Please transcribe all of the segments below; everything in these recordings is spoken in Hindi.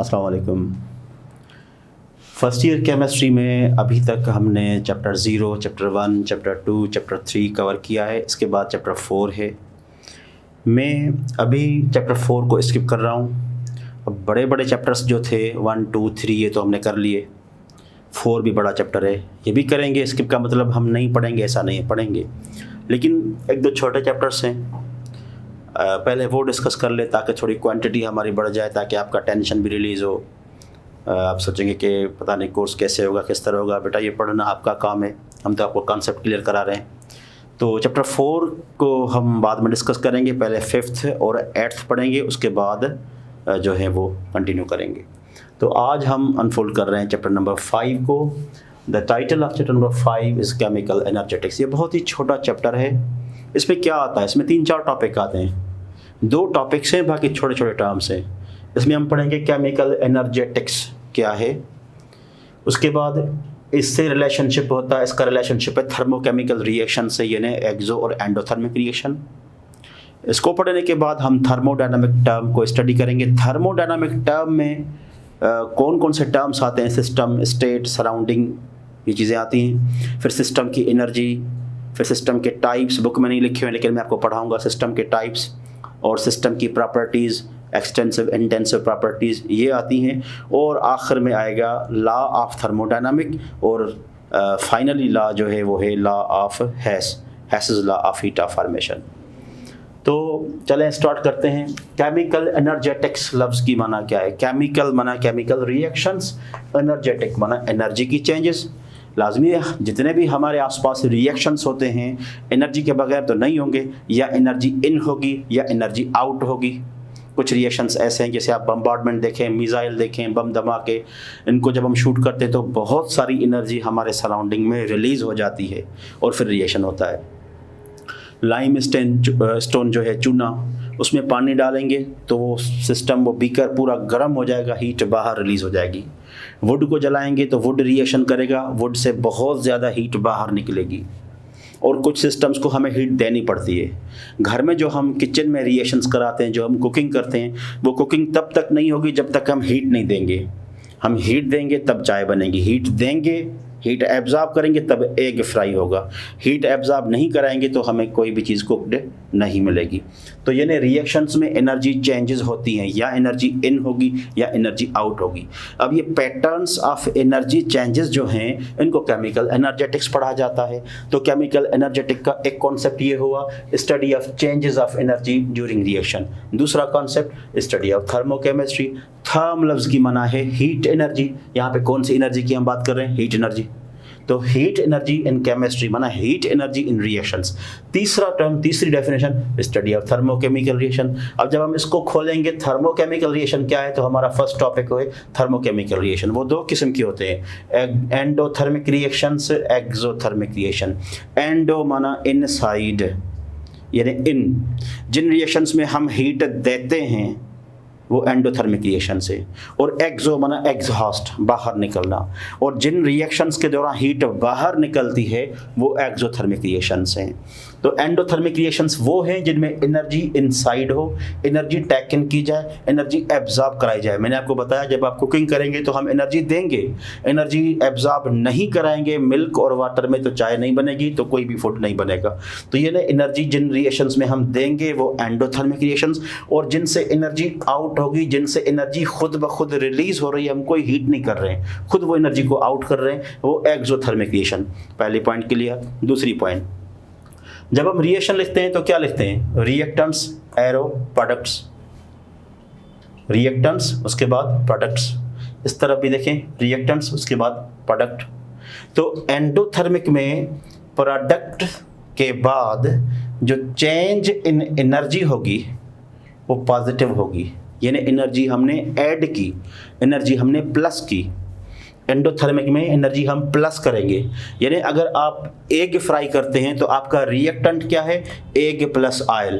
अस्सलाम वालेकुम। फर्स्ट ईयर केमिस्ट्री में अभी तक हमने chapter 0, chapter 1, chapter 2, chapter 3 cover किया है। इसके बाद चैप्टर 4 है। मैं अभी चैप्टर 4 को स्किप कर रहा हूँ। अब बड़े बड़े चैप्टर्स जो थे 1, 2, 3 ये तो हमने कर लिए। 4 भी बड़ा चैप्टर है, ये भी करेंगे। स्किप का मतलब हम नहीं पढ़ेंगे ऐसा नहीं है, पढ़ेंगे, लेकिन एक दो छोटे चैप्टर्स हैं, पहले वो डिस्कस कर ले ताकि थोड़ी क्वांटिटी हमारी बढ़ जाए, ताकि आपका टेंशन भी रिलीज़ हो। आप सोचेंगे कि पता नहीं कोर्स कैसे होगा, किस तरह होगा। बेटा ये पढ़ना आपका काम है, हम तो आपको कॉन्सेप्ट क्लियर करा रहे हैं। तो चैप्टर 4 को हम बाद में डिस्कस करेंगे। पहले 5th और 8th पढ़ेंगे, उसके बाद जो है वो कंटिन्यू करेंगे। तो आज हम अनफोल्ड कर रहे हैं चैप्टर नंबर 5 को। The title of chapter number 5 is chemical energetics. ये बहुत ही छोटा चैप्टर है। इसमें क्या आता है? इसमें 3-4 टॉपिक आते हैं। 2 टॉपिक्स हैं, बाकी छोटे छोटे टर्म्स हैं। इसमें हम पढ़ेंगे केमिकल एनर्जेटिक्स क्या है, उसके बाद इससे रिलेशनशिप होता है, इसका रिलेशनशिप है थर्मोकेमिकल रिएक्शन से, यानी एक्सो और एंडोथर्मिक रिएक्शन। इसको पढ़ने के बाद हम थर्मोडायनामिक टर्म को स्टडी करेंगे। थर्मोडायनामिक टर्म में कौन कौन से टर्म्स आते हैं? सिस्टम, स्टेट, सराउंडिंग, ये चीज़ें आती हैं। फिर सिस्टम की एनर्जी, फिर सिस्टम के टाइप्स, बुक में नहीं लिखे हुए लेकिन मैं आपको पढ़ाऊँगा सिस्टम के टाइप्स, और सिस्टम की प्रॉपर्टीज़, एक्सटेंसिव इंटेंसिव प्रॉपर्टीज़ ये आती हैं। और आखिर में आएगा लॉ ऑफ थर्मोडायनामिक, और फाइनली लॉ जो है वो है law of Hess's law of heat of formation. तो चलें स्टार्ट करते हैं। केमिकल एनर्जेटिक्स लफ्ज़ की माना क्या है? केमिकल माना केमिकल रिएक्शंस, एनर्जेटिक माना एनर्जी की चेंजेस। लाजमी है जितने भी हमारे आसपास रिएक्शंस होते हैं एनर्जी के बगैर तो नहीं होंगे, या एनर्जी इन होगी या एनर्जी आउट होगी। कुछ रिएक्शंस ऐसे हैं, जैसे आप बम्बार्डमेंट देखें, मिसाइल देखें, बम धमाके, इनको जब हम शूट करते हैं तो बहुत सारी एनर्जी हमारे सराउंडिंग में रिलीज़ हो जाती है और फिर रिएक्शन होता है। लाइम स्टोन जो है चूना, उसमें पानी डालेंगे तो वो सिस्टम, वो बीकर पूरा गर्म हो जाएगा, हीट बाहर रिलीज़ हो जाएगी। वुड को जलाएंगे तो वुड रिएक्शन करेगा, वुड से बहुत ज़्यादा हीट बाहर निकलेगी। और कुछ सिस्टम्स को हमें हीट देनी पड़ती है। घर में जो हम किचन में रिएक्शंस कराते हैं, जो हम कुकिंग करते हैं, वो कुकिंग तब तक नहीं होगी जब तक हम हीट नहीं देंगे। हम हीट देंगे तब चाय बनेगी, हीट देंगे, हीट एब्जॉर्ब करेंगे तब एग फ्राई होगा। हीट एब्जॉर्ब नहीं कराएंगे तो हमें कोई भी चीज़ कुक्ड नहीं मिलेगी। तो यानी रिएक्शंस में एनर्जी चेंजेस होती हैं, या एनर्जी इन होगी या एनर्जी आउट होगी। अब ये पैटर्न्स ऑफ एनर्जी चेंजेस जो हैं इनको केमिकल एनर्जेटिक्स पढ़ा जाता है। तो केमिकल एनर्जेटिक का एक कॉन्सेप्ट ये हुआ, study of changes of energy during reaction. दूसरा concept study of thermochemistry. Therm लफ्ज़ की माना है हीट एनर्जी। यहाँ पे कौन सी एनर्जी की हम बात कर रहे हैं? Heat energy. तो हीट एनर्जी इन केमिस्ट्री माना हीट एनर्जी इन रिएक्शंस। तीसरा टर्म, तीसरी definition, study of thermochemical reaction. अब जब हम इसको खोलेंगे थर्मोकेमिकल रिएक्शन क्या है, तो हमारा फर्स्ट टॉपिक है थर्मोकेमिकल रिएक्शन। वो 2 किस्म के होते हैं, endothermic reactions, exothermic reaction. Endo माना इनसाइड, यानी इन, जिन रिएक्शंस में हम हीट देते हैं वो एंडोथर्मिक रिएक्शन से। और एक्सो माना एग्जॉस्ट, बाहर निकलना। और जिन रिएक्शंस के दौरान हीट बाहर निकलती है वो एक्सोथर्मिक रिएक्शंस हैं। तो एंडोथर्मिक रिएक्शंस वो हैं जिनमें एनर्जी इनसाइड हो, एनर्जी टेकन की जाए, एनर्जी एब्जॉर्ब कराई जाए। मैंने आपको बताया जब आप कुकिंग करेंगे तो हम एनर्जी देंगे, एनर्जी एब्जॉर्ब नहीं कराएंगे मिल्क और वाटर में तो चाय नहीं बनेगी, तो कोई भी फूड नहीं बनेगा। तो ये ना एनर्जी जिन रिएक्शंस में हम देंगे वो एंडोथर्मिक रिएक्शंस, और जिनसे एनर्जी आउट होगी, जिनसे एनर्जी खुद ब खुद रिलीज हो रही है, हम कोई हीट नहीं कर रहे हैं, खुद वो एनर्जी को आउट कर रहे हैं, वो एक्सोथर्मिक रिएक्शन। पहली पॉइंट क्लियर। दूसरी पॉइंट, जब हम रिएक्शन लिखते हैं तो क्या लिखते हैं? Reactants, arrow, products. रिएक्टेंट्स उसके बाद प्रोडक्ट्स। इस तरफ भी देखें, रिएक्टेंट्स उसके बाद प्रोडक्ट। तो एंडोथर्मिक में प्रोडक्ट के बाद जो चेंज इन एनर्जी होगी वो पॉजिटिव होगी, यानी एनर्जी हमने ऐड की, एनर्जी हमने प्लस की। एंडोथर्मिक में एनर्जी हम प्लस करेंगे, यानी अगर आप एग फ्राई करते हैं तो आपका रिएक्टेंट क्या है? Egg plus oil.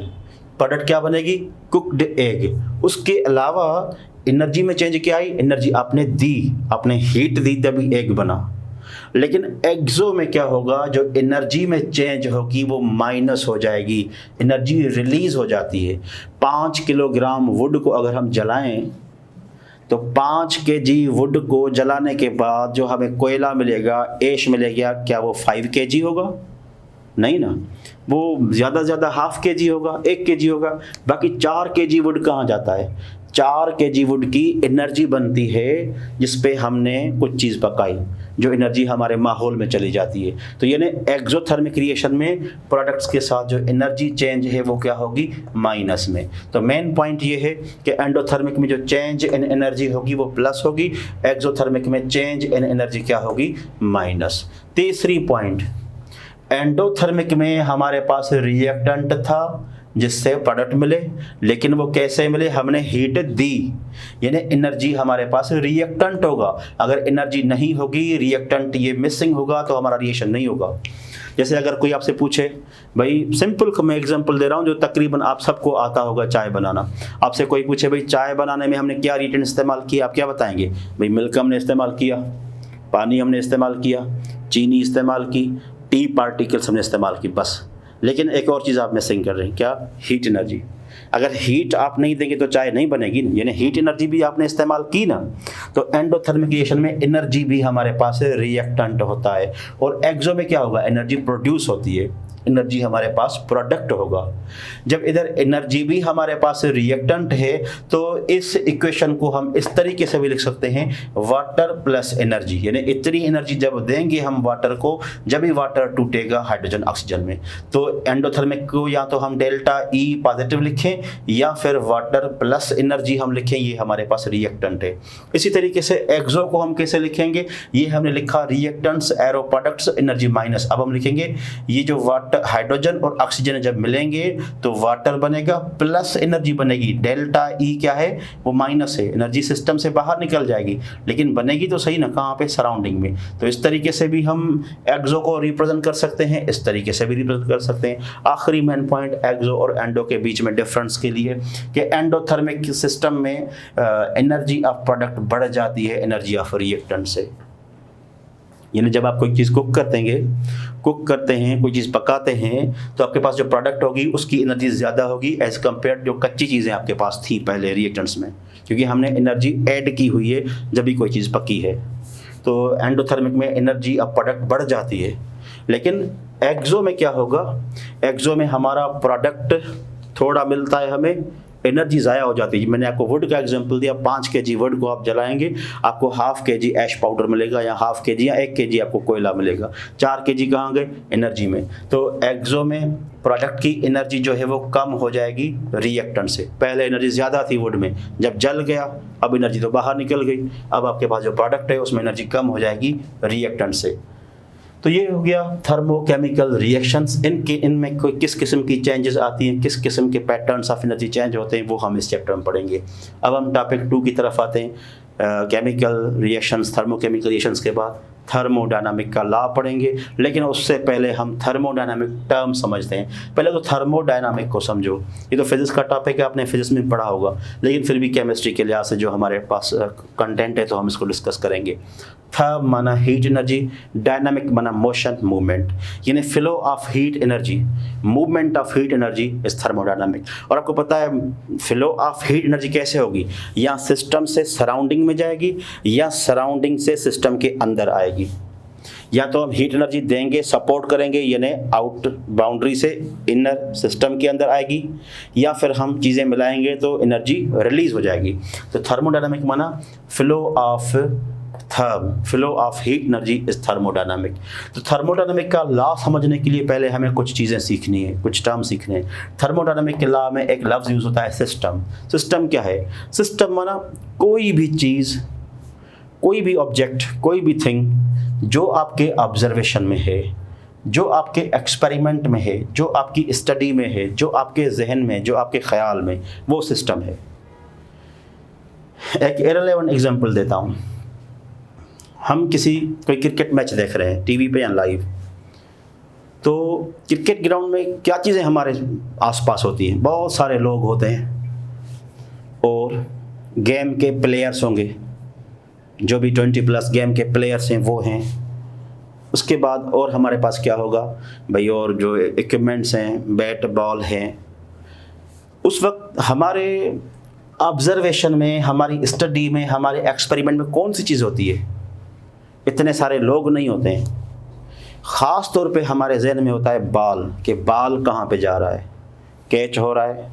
प्रोडक्ट क्या बनेगी? Cooked egg. उसके अलावा एनर्जी में चेंज क्या आई? एनर्जी आपने दी, आपने हीट दी तभी एग बना। लेकिन एक्सो में क्या होगा? जो एनर्जी में चेंज होगी वो माइनस हो जाएगी, एनर्जी रिलीज हो जाती है। 5 किलोग्राम वुड को अगर हम जलाएं तो 5 kg वुड को जलाने के बाद जो हमें कोयला मिलेगा, ऐश मिलेगा, क्या वो 5 kg होगा? नहीं ना, वो ज़्यादा से ज़्यादा ½ kg होगा, 1 kg होगा। बाकी 4 kg वुड कहाँ जाता है? 4 kg वुड की एनर्जी बनती है जिस पे हमने कुछ चीज़ पकाई, जो एनर्जी हमारे माहौल में चली जाती है। तो यानी एक्सोथर्मिक रिएक्शन में प्रोडक्ट्स के साथ जो एनर्जी चेंज है वो क्या होगी? माइनस में। तो मेन पॉइंट ये है कि एंडोथर्मिक में जो चेंज इन एनर्जी होगी वो प्लस होगी, एक्सोथर्मिक में चेंज इन एनर्जी क्या होगी? माइनस। तीसरी पॉइंट, एंडोथर्मिक में हमारे पास रिएक्टेंट था जिससे प्रोडक्ट मिले, लेकिन वो कैसे मिले? हमने हीट दी, यानी एनर्जी हमारे पास रिएक्टेंट होगा। अगर एनर्जी नहीं होगी, रिएक्टेंट ये मिसिंग होगा, तो हमारा रिएक्शन नहीं होगा। जैसे अगर कोई आपसे पूछे, भाई सिंपल मैं एग्जांपल दे रहा हूँ जो तकरीबन आप सबको आता होगा, चाय बनाना। आपसे कोई पूछे भाई चाय बनाने में हमने क्या रिएजेंट इस्तेमाल किया, आप क्या बताएंगे? भाई मिल्क हमने इस्तेमाल किया, पानी हमने इस्तेमाल किया, चीनी इस्तेमाल की, टी पार्टिकल्स हमने इस्तेमाल की, बस। लेकिन एक और चीज़ आप मिसिंग कर रहे हैं, क्या? Heat energy. अगर हीट आप नहीं देंगे तो चाय नहीं बनेगी ना, यानी हीट एनर्जी भी आपने इस्तेमाल की ना। तो एंडोथर्मिक रिएक्शन में एनर्जी भी हमारे पास रिएक्टेंट होता है, और एक्सो में क्या होगा? एनर्जी प्रोड्यूस होती है, एनर्जी हमारे पास प्रोडक्ट होगा। जब इधर एनर्जी भी हमारे पास रिएक्टेंट है, तो इस इक्वेशन को हम इस तरीके से भी लिख सकते हैं, वाटर प्लस एनर्जी। यानी इतनी एनर्जी जब देंगे हम वाटर को, जब भी वाटर टूटेगा हाइड्रोजन ऑक्सीजन में। तो एंडोथर्मिक को या तो हम डेल्टा ई पॉजिटिव लिखें, या फिर वाटर प्लस एनर्जी हम लिखें, ये हमारे पास रिएक्टेंट है। इसी तरीके से एक्सो को हम कैसे लिखेंगे? ये हमने लिखा reactants arrow products energy minus. अब हम लिखेंगे ये जो हाइड्रोजन और ऑक्सीजन जब मिलेंगे तो वाटर बनेगा प्लस एनर्जी बनेगी। डेल्टा ई क्या है? वो माइनस है, एनर्जी सिस्टम से बाहर निकल जाएगी, लेकिन बनेगी तो सही ना, कहाँ पे? सराउंडिंग में। तो इस तरीके से भी हम एक्सो को रिप्रेजेंट कर सकते हैं, इस तरीके से भी रिप्रेजेंट कर सकते हैं। आखिरी मेन पॉइंट एक्सो और एंडो के बीच में डिफरेंस के लिए कि एंडोथर्मिक सिस्टम में एनर्जी ऑफ प्रोडक्ट बढ़ जाती है एनर्जी ऑफ रिएक्टेंट से। यानी जब आप कोई चीज़ कुक करते हैं, कोई चीज़ पकाते हैं, तो आपके पास जो प्रोडक्ट होगी उसकी एनर्जी ज़्यादा होगी एज़ कम्पेयर जो कच्ची चीज़ें आपके पास थी पहले रिएक्टेंट्स में, क्योंकि हमने एनर्जी ऐड की हुई है जब भी कोई चीज़ पकी है। तो एंडोथर्मिक में एनर्जी ऑफ प्रोडक्ट बढ़ जाती है। लेकिन एक्सो में क्या होगा? एक्सो में हमारा प्रोडक्ट थोड़ा मिलता है, हमें एनर्जी ज़ाया हो जाती है। मैंने आपको वुड का एग्जांपल दिया, 5 kg वुड को आप जलाएंगे, आपको ½ kg ऐश पाउडर मिलेगा, या ½ kg या 1 kg आपको कोयला मिलेगा। 4 kg कहाँ गए? एनर्जी में। तो एक्सो में प्रोडक्ट की एनर्जी जो है वो कम हो जाएगी रिएक्टेंट से। पहले एनर्जी ज़्यादा थी वुड में, जब जल गया अब एनर्जी तो बाहर निकल गई, अब आपके पास जो प्रोडक्ट है उसमें एनर्जी कम हो जाएगी रिएक्टेंट से। तो ये हो गया थर्मोकेमिकल रिएक्शंस। इनमें कोई किस किस्म की चेंजेस आती हैं, किस किस्म के पैटर्न्स ऑफ एनर्जी चेंज होते हैं, वो हम इस चैप्टर में पढ़ेंगे। अब हम टॉपिक 2 की तरफ आते हैं। केमिकल रिएक्शंस, थर्मोकेमिकल रिएक्शंस के बाद थर्मोडायनामिक का लॉ पढ़ेंगे, लेकिन उससे पहले हम थर्मोडायनामिक टर्म समझते हैं। पहले तो थर्मोडायनामिक को समझो। ये तो फिजिक्स का टॉपिक है, आपने फिजिक्स में पढ़ा होगा, लेकिन फिर भी केमिस्ट्री के लिहाज से जो हमारे पास कंटेंट है तो हम इसको डिस्कस करेंगे। थर्म माना हीट एनर्जी, डायनामिक माना मोशन, मूवमेंट, यानी flow of heat energy, movement of heat energy is thermodynamic. और आपको पता है फ्लो ऑफ हीट एनर्जी कैसे होगी? या सिस्टम से सराउंडिंग में जाएगी, या सराउंडिंग से सिस्टम के अंदर आएगी। या तो हम हीट एनर्जी देंगे, सपोर्ट करेंगे, यानी आउट बाउंड्री से इनर सिस्टम के अंदर आएगी, या फिर हम चीज़ें मिलाएंगे तो एनर्जी रिलीज हो जाएगी। तो थर्मोडायनामिक माना flow of heat energy is thermodynamic. तो थर्मोडायनामिक का लॉ समझने के लिए पहले हमें कुछ चीज़ें सीखनी है, कुछ टर्म सीखने हैं। थर्मोडायनामिक के लॉ में एक लफ्ज़ यूज़ होता है सिस्टम। सिस्टम क्या है? सिस्टम माना कोई भी चीज़, कोई भी ऑब्जेक्ट, कोई भी थिंग जो आपके ऑब्जर्वेशन में है, जो आपके एक्सपेरिमेंट में है, जो आपकी स्टडी में है, जो आपके जहन में, जो आपके ख्याल में, वो सिस्टम है। एक इररिलेवेंट एग्जांपल देता हूँ। हम कोई क्रिकेट मैच देख रहे हैं टीवी पे या लाइव, तो क्रिकेट ग्राउंड में क्या चीज़ें हमारे आसपास होती हैं? बहुत सारे लोग होते हैं, और गेम के प्लेयर्स होंगे, जो भी 20+ गेम के प्लेयर्स हैं वो हैं। उसके बाद और हमारे पास क्या होगा भाई? और जो इक्विपमेंट्स हैं, बैट बॉल हैं। उस वक्त हमारे ऑब्जर्वेशन में, हमारी स्टडी में, हमारे एक्सपेरिमेंट में कौन सी चीज़ होती है? इतने सारे लोग नहीं होते हैं। ख़ास तौर पे हमारे जहन में होता है बाल, कि बाल कहाँ पे जा रहा है, कैच हो रहा है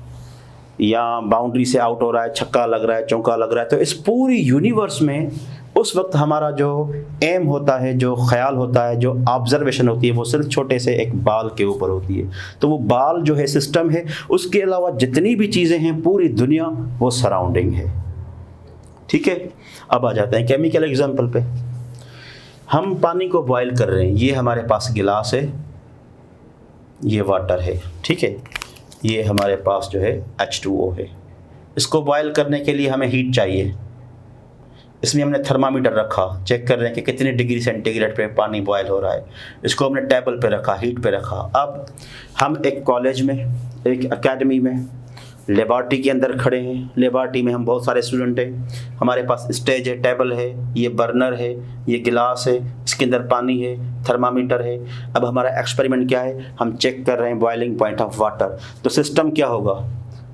या बाउंड्री से आउट हो रहा है, छक्का लग रहा है, चौका लग रहा है। तो इस पूरी यूनिवर्स में उस वक्त हमारा जो एम होता है, जो ख्याल होता है, जो ऑब्जर्वेशन होती है, वो सिर्फ छोटे से एक बाल के ऊपर होती है। तो वो बाल जो है सिस्टम है, उसके अलावा जितनी भी चीज़ें हैं पूरी दुनिया वो सराउंडिंग है। ठीक है, अब आ जाते हैं केमिकल एग्जाम्पल पे। हम पानी को बॉयल कर रहे हैं, ये हमारे पास गिलास है, ये वाटर है, ठीक है, ये हमारे पास जो है H2O है। इसको बॉयल करने के लिए हमें हीट चाहिए। इसमें हमने थर्मामीटर रखा, चेक कर रहे हैं कि कितने डिग्री सेंटीग्रेड पे पानी बॉयल हो रहा है। इसको हमने टेबल पे रखा, हीट पे रखा। अब हम एक कॉलेज में, एक एकेडमी में, लेबॉर्ट्री के अंदर खड़े हैं। लेबॉर्ट्री में हम बहुत सारे स्टूडेंट हैं, हमारे पास स्टेज है, टेबल है, ये बर्नर है, ये गिलास है, इसके अंदर पानी है, थर्मामीटर है। अब हमारा एक्सपेरिमेंट क्या है? हम चेक कर रहे हैं बॉइलिंग पॉइंट ऑफ वाटर। तो सिस्टम क्या होगा?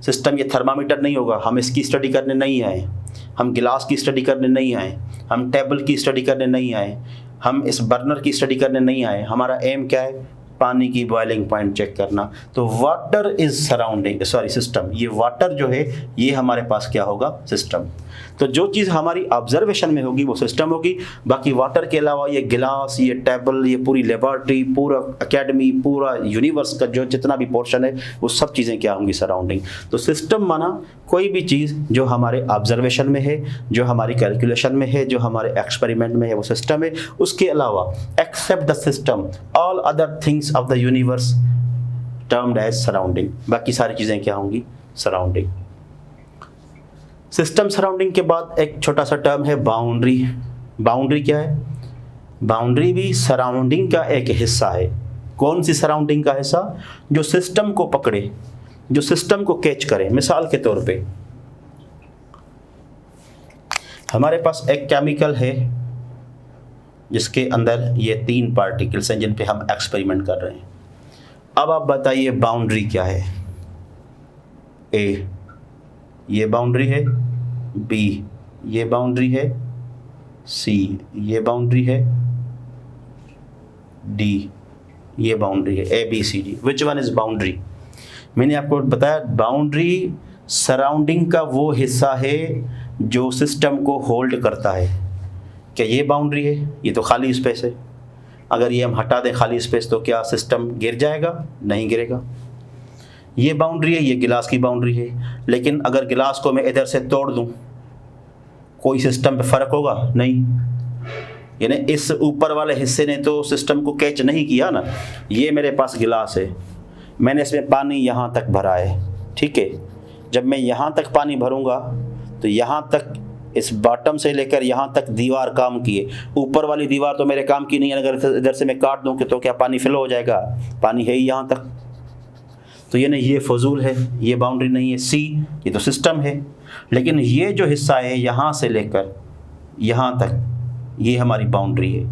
सिस्टम ये थर्मामीटर नहीं होगा। हम इसकी स्टडी करने नहीं आए, हम गिलास की स्टडी करने नहीं आए, हम टेबल की स्टडी करने नहीं आए, हम इस बर्नर की स्टडी करने नहीं आए। हमारा एम क्या है? पानी की बॉइलिंग पॉइंट चेक करना। तो water is surrounding, sorry system. ये वाटर जो है ये हमारे पास क्या होगा? सिस्टम। तो जो चीज़ हमारी ऑब्जर्वेशन में होगी वो सिस्टम होगी। बाकी वाटर के अलावा ये गिलास, ये टेबल, ये पूरी लेबॉर्ट्री, पूरा एकेडमी, पूरा यूनिवर्स का जो जितना भी पोर्शन है वो सब चीज़ें क्या होंगी? सराउंडिंग। तो सिस्टम माना कोई भी चीज़ जो हमारे ऑब्जर्वेशन में है, जो हमारी कैलकुलेशन में है, जो हमारे एक्सपेरिमेंट में है, वो सिस्टम है। उसके अलावा except the system all other things of the universe termed as surrounding. बाकी सारी चीज़ें क्या होंगी? सराउंडिंग। सिस्टम सराउंडिंग के बाद एक छोटा सा टर्म है बाउंड्री। बाउंड्री क्या है? बाउंड्री भी सराउंडिंग का एक हिस्सा है। कौन सी सराउंडिंग का हिस्सा? जो सिस्टम को पकड़े, जो सिस्टम को कैच करे। मिसाल के तौर पे हमारे पास एक केमिकल है जिसके अंदर ये 3 पार्टिकल्स हैं जिन पे हम एक्सपेरिमेंट कर रहे हैं। अब आप बताइए बाउंड्री क्या है? ए ये बाउंड्री है, बी ये बाउंड्री है, सी ये बाउंड्री है, डी ये बाउंड्री है। A B C D, which one is boundary? मैंने आपको बताया बाउंड्री सराउंडिंग का वो हिस्सा है जो सिस्टम को होल्ड करता है। क्या ये बाउंड्री है? ये तो खाली स्पेस है। अगर ये हम हटा दें खाली स्पेस तो क्या सिस्टम गिर जाएगा? नहीं गिरेगा। ये बाउंड्री है, ये गिलास की बाउंड्री है। लेकिन अगर गिलास को मैं इधर से तोड़ दूं, कोई सिस्टम पे फ़र्क होगा? नहीं। यानी इस ऊपर वाले हिस्से ने तो सिस्टम को कैच नहीं किया ना। ये मेरे पास गिलास है, मैंने इसमें पानी यहाँ तक भरा है, ठीक है। जब मैं यहाँ तक पानी भरूँगा तो यहाँ तक, इस बॉटम से लेकर यहाँ तक दीवार काम की है। ऊपर वाली दीवार तो मेरे काम की नहीं है। अगर इधर से मैं काट दूँ तो क्या पानी फिल हो जाएगा? पानी है ही यहाँ तक। तो ये फजूल है, ये बाउंड्री नहीं है। सी ये तो सिस्टम है, लेकिन ये जो हिस्सा है यहाँ से लेकर यहाँ तक, ये हमारी बाउंड्री है,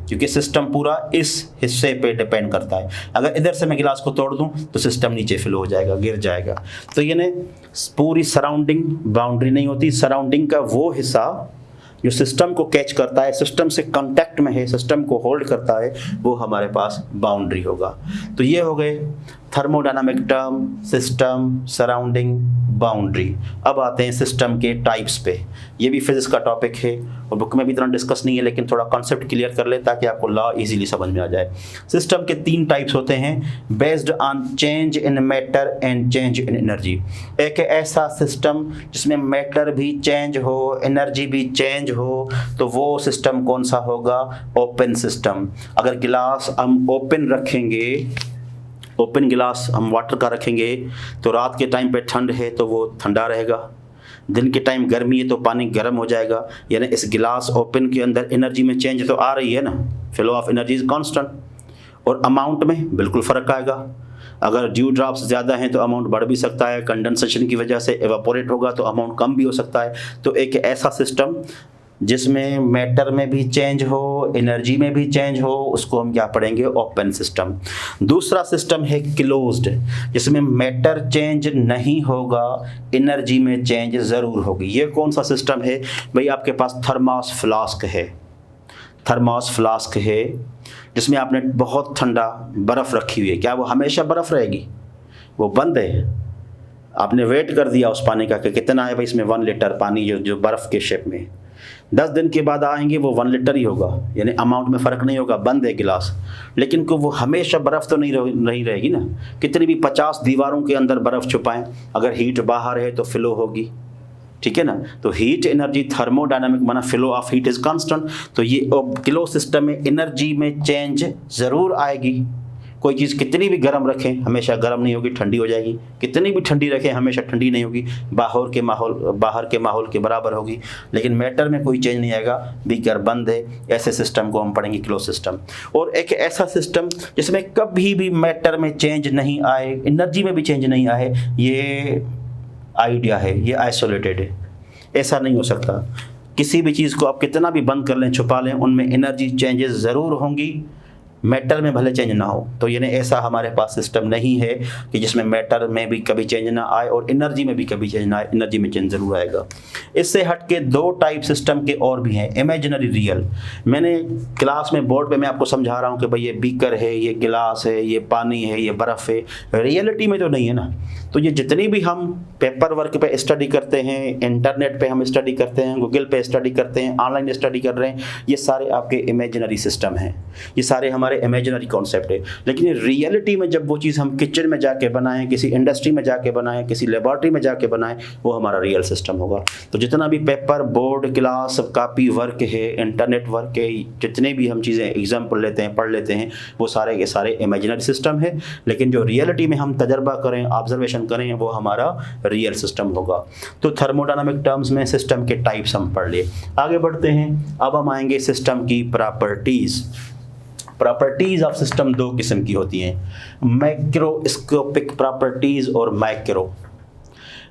क्योंकि सिस्टम पूरा इस हिस्से पे डिपेंड करता है। अगर इधर से मैं गिलास को तोड़ दूं तो सिस्टम नीचे फिल हो जाएगा, गिर जाएगा। तो ये पूरी सराउंडिंग बाउंड्री नहीं होती। सराउंडिंग का वो हिस्सा जो सिस्टम को कैच करता है, सिस्टम से कांटेक्ट में है, सिस्टम को होल्ड करता है, वो हमारे पास बाउंड्री होगा। तो ये हो गए thermodynamic term, system, surrounding, boundary. अब आते हैं सिस्टम के टाइप्स पे। ये भी फिजिक्स का टॉपिक है और बुक में भी इतना डिस्कस नहीं है, लेकिन थोड़ा कॉन्सेप्ट क्लियर कर ले ताकि आपको लॉ इजीली समझ में आ जाए। सिस्टम के 3 टाइप्स होते हैं based on change in matter and change in energy. एक ऐसा सिस्टम जिसमें मैटर भी चेंज हो, एनर्जी भी चेंज हो, तो वो सिस्टम कौन सा होगा? Open system. अगर गिलास हम ओपन रखेंगे, ओपन गिलास हम वाटर का रखेंगे, तो रात के टाइम पे ठंड है तो वो ठंडा रहेगा, दिन के टाइम गर्मी है तो पानी गर्म हो जाएगा। यानी इस गिलास ओपन के अंदर एनर्जी में चेंज तो आ रही है ना, flow of energy is constant, और अमाउंट में बिल्कुल फ़र्क आएगा। अगर ड्यू ड्रॉप्स ज़्यादा हैं तो अमाउंट बढ़ भी सकता है, कंडेंसेशन की वजह से एवापोरेट होगा तो अमाउंट कम भी हो सकता है। तो एक ऐसा सिस्टम जिसमें मैटर में भी चेंज हो, एनर्जी में भी चेंज हो, उसको हम क्या पढ़ेंगे? Open system. दूसरा सिस्टम है क्लोज्ड, जिसमें मैटर चेंज नहीं होगा, एनर्जी में चेंज ज़रूर होगी। ये कौन सा सिस्टम है भाई? आपके पास थर्मोस फ्लास्क है, थर्मोस फ्लास्क है जिसमें आपने बहुत ठंडा बर्फ़ रखी हुई है। क्या वो हमेशा बर्फ़ रहेगी? वो बंद है। आपने वेट कर दिया उस पानी का कि कितना है भाई इसमें 1 लीटर पानी जो बर्फ़ के शेप में। 10 दिन के बाद आएंगे वो 1 लीटर ही होगा, यानी अमाउंट में फ़र्क नहीं होगा, बंद है गिलास। लेकिन को वो हमेशा बर्फ़ तो नहीं रहेगी ना। कितनी भी 50 दीवारों के अंदर बर्फ़ छुपाएं, अगर हीट बाहर है तो फ्लो होगी, ठीक है ना। तो हीट एनर्जी थर्मोडायनामिक माना flow of heat is constant. तो ये क्लोज सिस्टम में एनर्जी में चेंज ज़रूर आएगी। कोई चीज़ कितनी भी गर्म रखें हमेशा गर्म नहीं होगी, ठंडी हो जाएगी। कितनी भी ठंडी रखें हमेशा ठंडी नहीं होगी, बाहर के माहौल के बराबर होगी। लेकिन मैटर में कोई चेंज नहीं आएगा, बीकर बंद है। ऐसे सिस्टम को हम पढ़ेंगे क्लोज सिस्टम। और एक ऐसा सिस्टम जिसमें कभी भी मैटर में चेंज नहीं आए, एनर्जी में भी चेंज नहीं आए, ये आइडिया है, ये आइसोलेटेड है। ऐसा नहीं हो सकता। किसी भी चीज़ को आप कितना भी बंद कर लें, छुपा लें, उनमें एनर्जी चेंजेस ज़रूर होंगी, मैटर में भले चेंज ना हो। तो यानी ऐसा हमारे पास सिस्टम नहीं है कि जिसमें मैटर में भी कभी चेंज ना आए और एनर्जी में भी कभी चेंज ना आए। एनर्जी में चेंज ज़रूर आएगा। इससे हट के 2 टाइप सिस्टम के और भी हैं, इमेजिनरी, रियल। मैंने क्लास में बोर्ड पे मैं आपको समझा रहा हूँ कि भाई ये बीकर है, ये गिलास है, ये पानी है, ये बर्फ़ है। रियलिटी में तो नहीं है ना। तो ये जितनी भी हम पेपर वर्क पे स्टडी करते हैं, इंटरनेट पे हम स्टडी करते हैं, गूगल पे स्टडी करते हैं, ऑनलाइन स्टडी कर रहे हैं, ये सारे आपके इमेजिनरी सिस्टम हैं, ये सारे हमारे इमेजिनरी कॉन्सेप्ट है। लेकिन रियलिटी में जब वो चीज़ हम किचन में जाके बनाएं, किसी इंडस्ट्री में जाके बनाएं, किसी लेबॉर्ट्री में जाके बनाएं, वो हमारा रियल सिस्टम होगा। तो जितना भी paper, board, class, copy work है, इंटरनेट वर्क है, जितने भी हम चीज़ें एग्जाम्पल लेते हैं, पढ़ लेते हैं, वो सारे के सारे इमेजिनरी सिस्टम है। लेकिन जो रियलिटी में हम तजर्बा करें, ऑब्जर्वेशन करें, वो हमारा रियल सिस्टम होगा। तो थर्मोडायनामिक टर्म्स में सिस्टम के टाइप्स हम पढ़ लिए। आगे बढ़ते हैं। अब हम आएंगे सिस्टम की प्रॉपर्टीज। प्रॉपर्टीज ऑफ सिस्टम 2 किस्म की होती हैं, मैक्रोस्कोपिक प्रॉपर्टीज और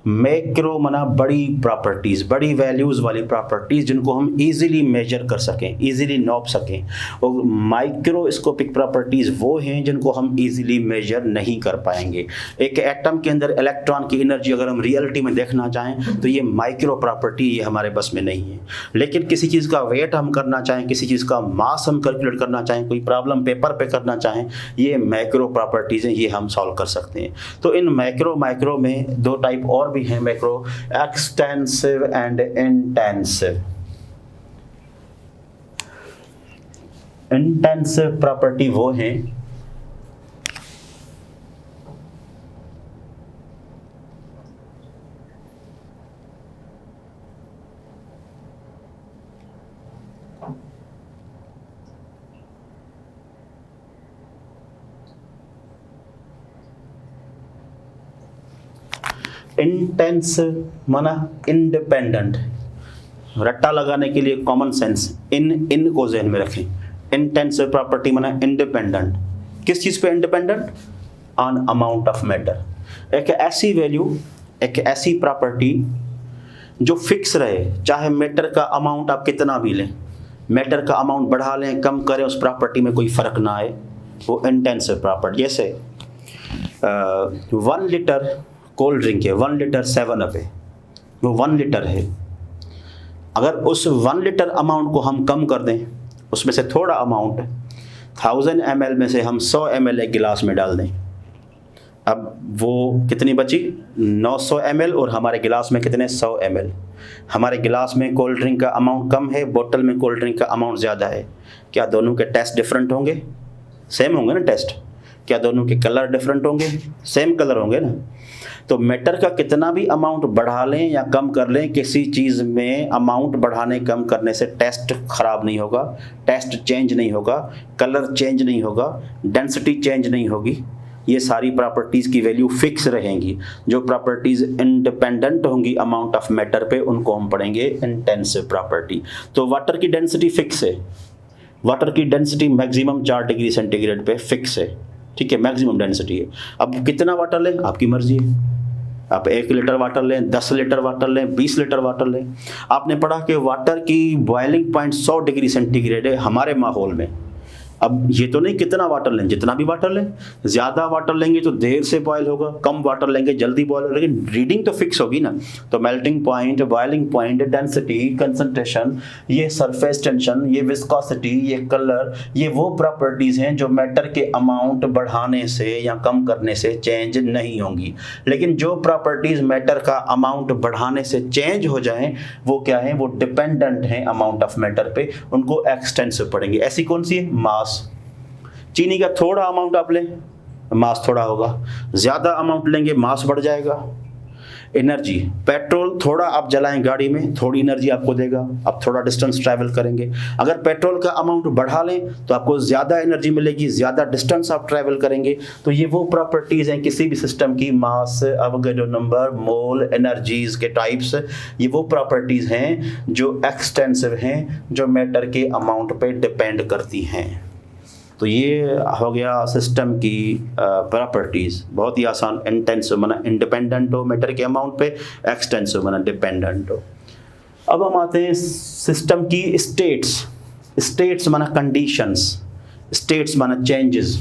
मैक्रो मना बड़ी प्रॉपर्टीज़, बड़ी वैल्यूज़ वाली प्रॉपर्टीज़ जिनको हम इजीली मेजर कर सकें, इजीली नाप सकें। और माइक्रोस्कोपिक प्रॉपर्टीज़ वो हैं जिनको हम इजीली मेजर नहीं कर पाएंगे। एक एटम के अंदर इलेक्ट्रॉन की एनर्जी अगर हम रियलिटी में देखना चाहें तो ये माइक्रो प्रॉपर्टी, ये हमारे बस में नहीं है। लेकिन किसी चीज़ का वेट हम करना चाहें, किसी चीज़ का मास हम कैलकुलेट करना चाहें, कोई प्रॉब्लम पेपर पे करना चाहें, ये मैक्रो प्रॉपर्टीज़ हैं, ये हम सॉल्व कर सकते हैं। तो इन माइक्रो में 2 टाइप और भी हैं, macro, extensive and intensive. Intensive property वो हैं इंटेंसिव माना इंडिपेंडेंट। रट्टा लगाने के लिए कॉमन सेंस इन को ज़हन में रखें। इंटेंसिव प्रॉपर्टी माना इंडिपेंडेंट। किस चीज़ पे independent? On amount of matter. एक ऐसी वैल्यू, एक ऐसी प्रॉपर्टी जो फिक्स रहे, चाहे मैटर का अमाउंट आप कितना भी लें, मैटर का अमाउंट बढ़ा लें, कम करें, उस प्रॉपर्टी में कोई फ़र्क ना आए, वो इंटेंसिव प्रॉपर्टी। जैसे 1 लीटर कोल्ड ड्रिंक है, 1 लीटर 7 अप है, वो 1 लीटर है। अगर उस 1 लीटर अमाउंट को हम कम कर दें, उसमें से थोड़ा अमाउंट 1000 ml में से हम 100 ml एक गिलास में डाल दें, अब वो कितनी बची? 900 ml और हमारे गिलास में कितने? 100 ml। हमारे गिलास में कोल्ड ड्रिंक का अमाउंट कम है, बोतल में कोल्ड ड्रिंक का अमाउंट ज़्यादा है। क्या दोनों के टेस्ट डिफरेंट होंगे? सेम होंगे ना टेस्ट। क्या दोनों के कलर डिफरेंट होंगे? सेम कलर होंगे ना। तो मैटर का कितना भी अमाउंट बढ़ा लें या कम कर लें, किसी चीज़ में अमाउंट बढ़ाने कम करने से टेस्ट ख़राब नहीं होगा, टेस्ट चेंज नहीं होगा, कलर चेंज नहीं होगा, डेंसिटी चेंज नहीं होगी। ये सारी प्रॉपर्टीज़ की वैल्यू फिक्स रहेंगी। जो प्रॉपर्टीज़ इंडिपेंडेंट होंगी अमाउंट ऑफ मैटर पे, उनको हम पढ़ेंगे इंटेंसिव प्रॉपर्टी। तो वाटर की डेंसिटी फिक्स है, वाटर की डेंसिटी मैक्सिमम 4 डिग्री सेंटीग्रेड पे फिक्स है, ठीक है, मैक्सिमम डेंसिटी है। अब कितना वाटर लें आपकी मर्जी है, आप 1 लीटर वाटर लें, 10 लीटर वाटर लें, 20 लीटर वाटर लें। आपने पढ़ा कि वाटर की बॉइलिंग पॉइंट 100 डिग्री सेंटीग्रेड है हमारे माहौल में। अब ये तो नहीं कितना वाटर लें, जितना भी वाटर लें। ज़्यादा वाटर लेंगे तो देर से बॉयल होगा, कम वाटर लेंगे जल्दी बॉयल होगा, लेकिन रीडिंग तो फिक्स होगी ना। तो melting point, boiling point, density, concentration, ये सरफेस टेंशन, ये विस्कोसिटी, ये कलर, ये वो प्रॉपर्टीज़ हैं जो मैटर के अमाउंट बढ़ाने से या कम करने से चेंज नहीं होंगी। लेकिन जो प्रॉपर्टीज़ मैटर का अमाउंट बढ़ाने से चेंज हो जाएं वो क्या है, वो डिपेंडेंट हैं अमाउंट ऑफ मैटर पे, उनको एक्सटेंसिव पढ़ेंगे। ऐसी कौन सी है? मास। चीनी का थोड़ा अमाउंट आप लें, मास थोड़ा होगा। ज़्यादा अमाउंट लेंगे, मास बढ़ जाएगा। एनर्जी, पेट्रोल थोड़ा आप जलाएं गाड़ी में, थोड़ी एनर्जी आपको देगा, आप थोड़ा डिस्टेंस ट्रैवल करेंगे। अगर पेट्रोल का अमाउंट बढ़ा लें तो आपको ज़्यादा एनर्जी मिलेगी, ज़्यादा डिस्टेंस आप ट्रैवल करेंगे। तो ये वो प्रॉपर्टीज़ हैं किसी भी सिस्टम की, मास, अवोगाड्रो नंबर, मोल, एनर्जीज़ के टाइप्स, ये वो प्रॉपर्टीज़ हैं जो एक्सटेंसिव हैं, जो मैटर के अमाउंट पे डिपेंड करती हैं। तो ये हो गया सिस्टम की प्रॉपर्टीज़। बहुत ही आसान। इंटेंसिव माना इंडिपेंडेंट हो मैटर के अमाउंट पे, एक्सटेंसिव माना डिपेंडेंट हो। अब हम आते हैं सिस्टम की स्टेट्स। स्टेट्स माना कंडीशंस, स्टेट्स माना चेंजेस।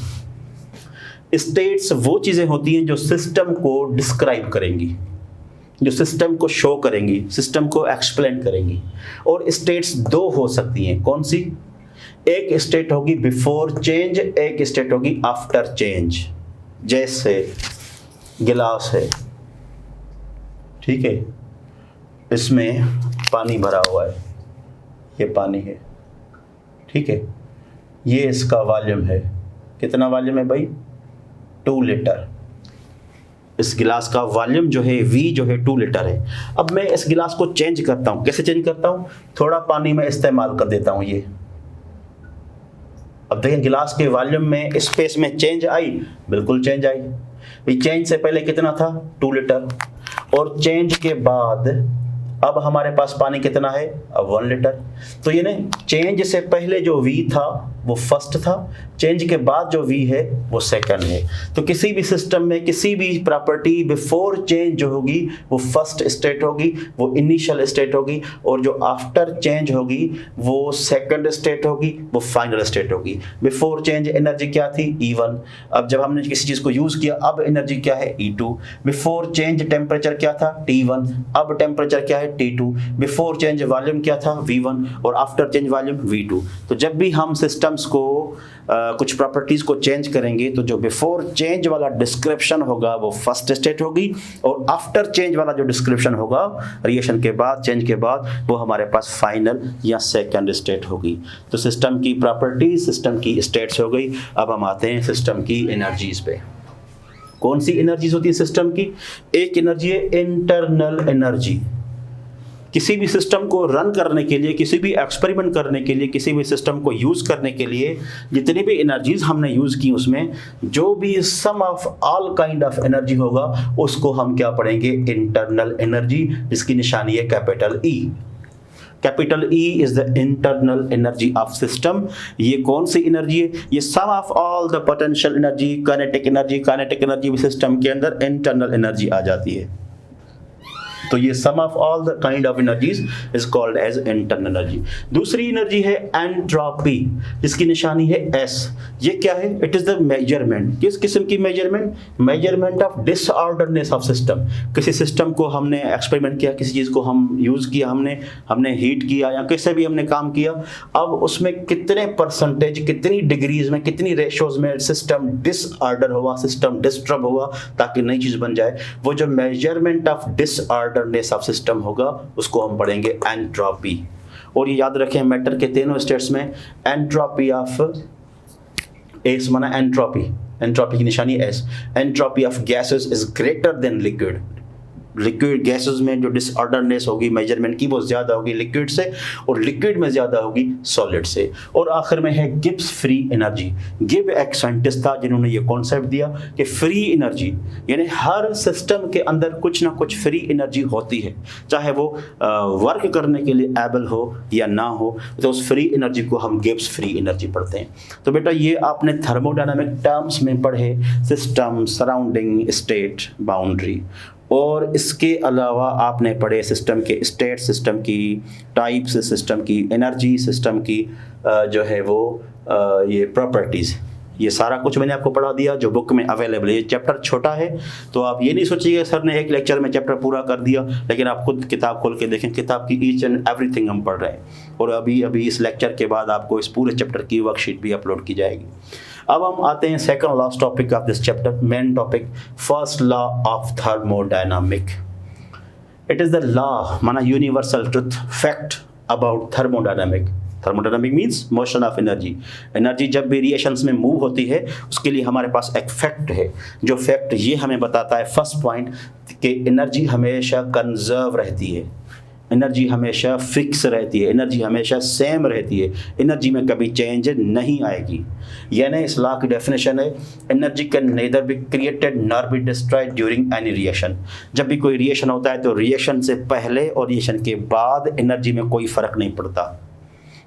स्टेट्स वो चीज़ें होती हैं जो सिस्टम को डिस्क्राइब करेंगी, जो सिस्टम को शो करेंगी, सिस्टम को एक्सप्लेन करेंगी। और स्टेट्स दो हो सकती हैं। कौन सी? एक स्टेट होगी बिफोर चेंज, एक स्टेट होगी आफ्टर चेंज। जैसे गिलास है, ठीक है, इसमें पानी भरा हुआ है, ये पानी है, ठीक है, ये इसका वॉल्यूम है। कितना वॉल्यूम है भाई? 2 लीटर। इस गिलास का वॉल्यूम जो है V जो है 2 लीटर है। अब मैं इस गिलास को चेंज करता हूँ। कैसे चेंज करता हूँ? थोड़ा पानी में इस्तेमाल कर देता हूँ ये। अब देखें गिलास के वॉल्यूम में, स्पेस में चेंज आई? बिल्कुल चेंज आई। भाई चेंज से पहले कितना था? 2 लीटर। और चेंज के बाद अब हमारे पास पानी कितना है? अब 1 लीटर। तो ये नहीं, चेंज से पहले जो V था वो फर्स्ट था, चेंज के बाद जो V है वो सेकंड है। तो किसी भी सिस्टम में किसी भी प्रॉपर्टी बिफोर चेंज जो होगी वो फर्स्ट स्टेट होगी, वो इनिशियल स्टेट होगी, और जो आफ्टर चेंज होगी वो सेकंड स्टेट होगी, वो फाइनल स्टेट होगी। बिफोर चेंज एनर्जी क्या थी? E1। अब जब हमने किसी चीज़ को यूज़ किया अब एनर्जी क्या है? E2। बिफोर चेंज टेम्परेचर क्या था? T1। अब टेम्परेचर क्या है? T2। बिफोर चेंज वॉल्यूम क्या था? V1। और आफ्टर चेंज वॉल्यूम V2। तो जब भी हम सिस्टम्स को कुछ प्रॉपर्टीज को चेंज करेंगे तो जो बिफोर चेंज वाला डिस्क्रिप्शन होगा वो फर्स्ट स्टेट होगी, और आफ्टर चेंज वाला जो डिस्क्रिप्शन होगा रिएक्शन के बाद, चेंज के बाद, वो हमारे पास फाइनल या सेकंड स्टेट होगी। तो सिस्टम की प्रॉपर्टीज, सिस्टम की स्टेट्स हो गई। अब हम आते हैं सिस्टम की एनर्जीज पे। कौन सी एनर्जीज होती है सिस्टम की? एक एनर्जी है इंटरनल एनर्जी। किसी भी सिस्टम को रन करने के लिए, किसी भी एक्सपेरिमेंट करने के लिए, किसी भी सिस्टम को यूज़ करने के लिए जितनी भी एनर्जीज हमने यूज़ की उसमें जो भी sum of all kind of energy होगा उसको हम क्या पढ़ेंगे? इंटरनल एनर्जी, जिसकी निशानी है capital E। Capital E is the internal energy of system. ये कौन सी एनर्जी है? ये sum of all the potential energy, kinetic energy भी सिस्टम के अंदर इंटरनल एनर्जी आ जाती है। तो ये sum of all the kind of energies is called as internal energy. दूसरी एनर्जी है एंट्रोपी, जिसकी निशानी है S। ये क्या है? It is the measurement. किस किस्म की measurement? Measurement of disorderness of system. किसी सिस्टम को हमने एक्सपेरिमेंट किया, किसी चीज़ को हम यूज़ किया, हमने हीट किया या कैसे भी हमने काम किया, अब उसमें कितने परसेंटेज, कितनी डिग्रीज में, कितनी रेशोज में सिस्टम डिसऑर्डर हुआ, सिस्टम डिस्टर्ब हुआ ताकि नई चीज़ बन जाए, वो जो measurement of disorderness of system होगा उसको हम पढ़ेंगे एंट्रोपी। और ये याद रखें मैटर के तीनों स्टेट्स में एंट्रोपी ऑफ एस माना एंट्रोपी की निशानी S। Entropy of gases is greater than liquid. Liquid gases में जो डिसऑर्डरनेस होगी मेजरमेंट की वो ज़्यादा होगी लिक्विड से, और लिक्विड में ज़्यादा होगी सॉलिड से। और आखिर में है गिब्स फ्री एनर्जी। गिब एक साइंटिस्ट था जिन्होंने ये कॉन्सेप्ट दिया कि फ्री एनर्जी यानी हर सिस्टम के अंदर कुछ ना कुछ फ्री एनर्जी होती है, चाहे वो वर्क करने के लिए एबल हो या ना हो, तो उस फ्री एनर्जी को हम गिब्स फ्री एनर्जी पढ़ते हैं। तो बेटा ये आपने थर्मोडायनामिक टर्म्स में पढ़े, सिस्टम, सराउंडिंग, स्टेट, बाउंड्री। और इसके अलावा आपने पढ़े सिस्टम के स्टेट सिस्टम की, टाइप्स सिस्टम की, एनर्जी सिस्टम की जो है वो ये प्रॉपर्टीज़, ये सारा कुछ मैंने आपको पढ़ा दिया जो बुक में अवेलेबल है। ये चैप्टर छोटा है तो आप ये नहीं सोचिएगा सर ने एक लेक्चर में चैप्टर पूरा कर दिया, लेकिन आप खुद किताब खोल के देखें, किताब की ईच एंड एवरीथिंग हम पढ़ रहे हैं। और अभी इस लेक्चर के बाद आपको इस पूरे चैप्टर की वर्कशीट भी अपलोड की जाएगी। अब हम आते हैं second last topic of this chapter, main topic, first law of thermodynamic. It is the law माना universal truth fact about thermodynamic. Thermodynamic means motion of energy. Energy जब भी रिएक्शंस में मूव होती है उसके लिए हमारे पास एक फैक्ट है, जो फैक्ट ये हमें बताता है फर्स्ट पॉइंट कि एनर्जी हमेशा कंजर्व रहती है, एनर्जी हमेशा फिक्स रहती है, एनर्जी हमेशा सेम रहती है, एनर्जी में कभी चेंज नहीं आएगी। यानी इस लॉ की डेफिनेशन है, energy can nether be created nor be destroyed during any reaction. जब भी कोई रिएक्शन होता है तो रिएक्शन से पहले और रिएक्शन के बाद एनर्जी में कोई फ़र्क नहीं पड़ता।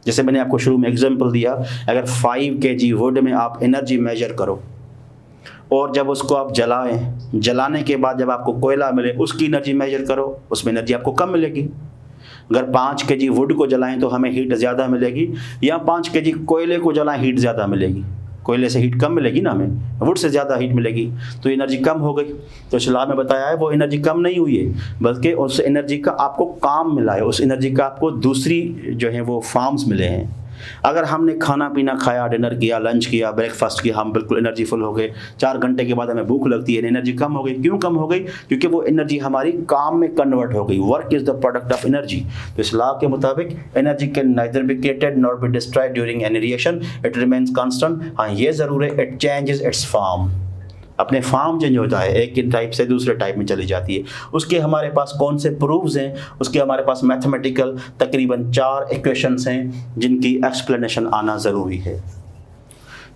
जैसे मैंने आपको शुरू में एग्जांपल दिया, अगर 5 kg वुड में आप एनर्जी मेजर करो और जब उसको आप जलाएं, जलाने के बाद जब आपको कोयला मिले उसकी एनर्जी मेजर करो, उसमें एनर्जी आपको कम मिलेगी। अगर 5 kg वुड को जलाएं तो हमें हीट ज़्यादा मिलेगी, या 5 kg कोयले को जलाएं हीट ज़्यादा मिलेगी। कोयले से हीट कम मिलेगी ना, हमें वुड से ज़्यादा हीट मिलेगी, तो एनर्जी कम हो गई। तो इस लॉ में बताया है वो एनर्जी कम नहीं हुई है, बल्कि उस एनर्जी का आपको काम मिला है, उस एनर्जी का आपको दूसरी जो है वो फॉर्म्स मिले हैं। अगर हमने खाना पीना खाया, डिनर किया, लंच किया, ब्रेकफास्ट किया, हम बिल्कुल एनर्जीफुल हो गए, 4 घंटे के बाद हमें भूख लगती है, एनर्जी कम हो गई। क्यों कम हो गई? क्योंकि वो एनर्जी हमारी काम में कन्वर्ट हो गई। Work is the product of energy. तो इस लॉ के मुताबिक energy can neither be created nor be destroyed during any reaction, it remains constant. हाँ, ये ज़रूर है, इट चेंजेस इट्स फॉर्म, अपने फॉर्म चेंज होता है, एक टाइप से दूसरे टाइप में चली जाती है। उसके हमारे पास कौन से प्रूफ्स हैं? उसके हमारे पास मैथमेटिकल तकरीबन 4 इक्वेशंस हैं जिनकी एक्सप्लेनेशन आना ज़रूरी है।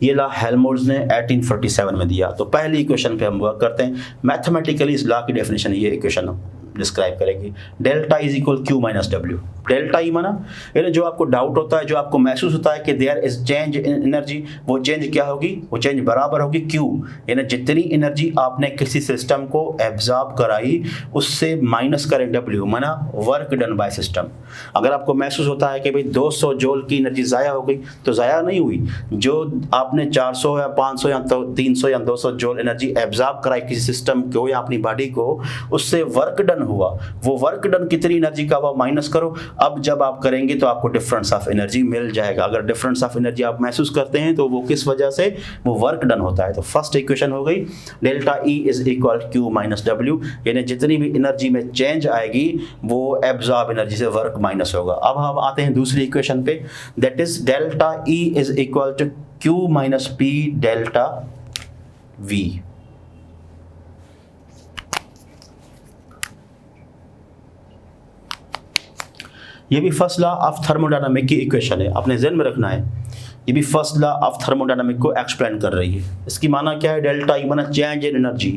ये लॉ हेल्महोल्ट्ज़ ने 1847 में दिया। तो पहली इक्वेशन पे हम वर्क करते हैं। मैथमेटिकली इस लॉ की डेफिनेशन ये इक्वेशन डिस्क्राइब करेगी, delta is equal Q minus W. Delta E माना यानी जो आपको डाउट होता है, जो आपको महसूस होता है कि there is change in energy, वो चेंज क्या होगी? वो चेंज बराबर होगी क्यू, यानी जितनी एनर्जी आपने किसी सिस्टम को एब्जॉर्ब कराई उससे माइनस करें डब्ल्यू, माना वर्क डन बाय सिस्टम। अगर आपको महसूस होता है कि भाई 200 जूल की एनर्जी ज़ाया हो गई, तो ज़ाया नहीं हुई। जो आपने 400 या 500 या 300 या 200 जूल एनर्जी एब्जॉर्ब कराई किसी सिस्टम को या अपनी बॉडी को, उससे वर्क डन हुआ। वो वर्क डन कितनी एनर्जी का, वो माइनस करो। अब जब आप करेंगे तो आपको डिफरेंस ऑफ एनर्जी मिल जाएगा। अगर डिफरेंस ऑफ एनर्जी आप महसूस करते हैं तो वो किस वजह से? वो वर्क डन होता है। तो फर्स्ट इक्वेशन हो गई delta E is equal Q minus W, यानी जितनी भी एनर्जी में चेंज आएगी वो एब्जॉर्ब एनर्जी से वर्क माइनस होगा। अब हम आते हैं दूसरी इक्वेशन पे, that is delta E is equal to Q minus P delta V. ये भी फर्स्ट लॉ ऑफ थर्मोडायनामिक की इक्वेशन है, आपने ज़हन में रखना है। ये भी फर्स्ट लॉ ऑफ थर्मोडायनामिक को एक्सप्लेन कर रही है। इसकी माना क्या है? डेल्टा ई माना चेंज इन एनर्जी।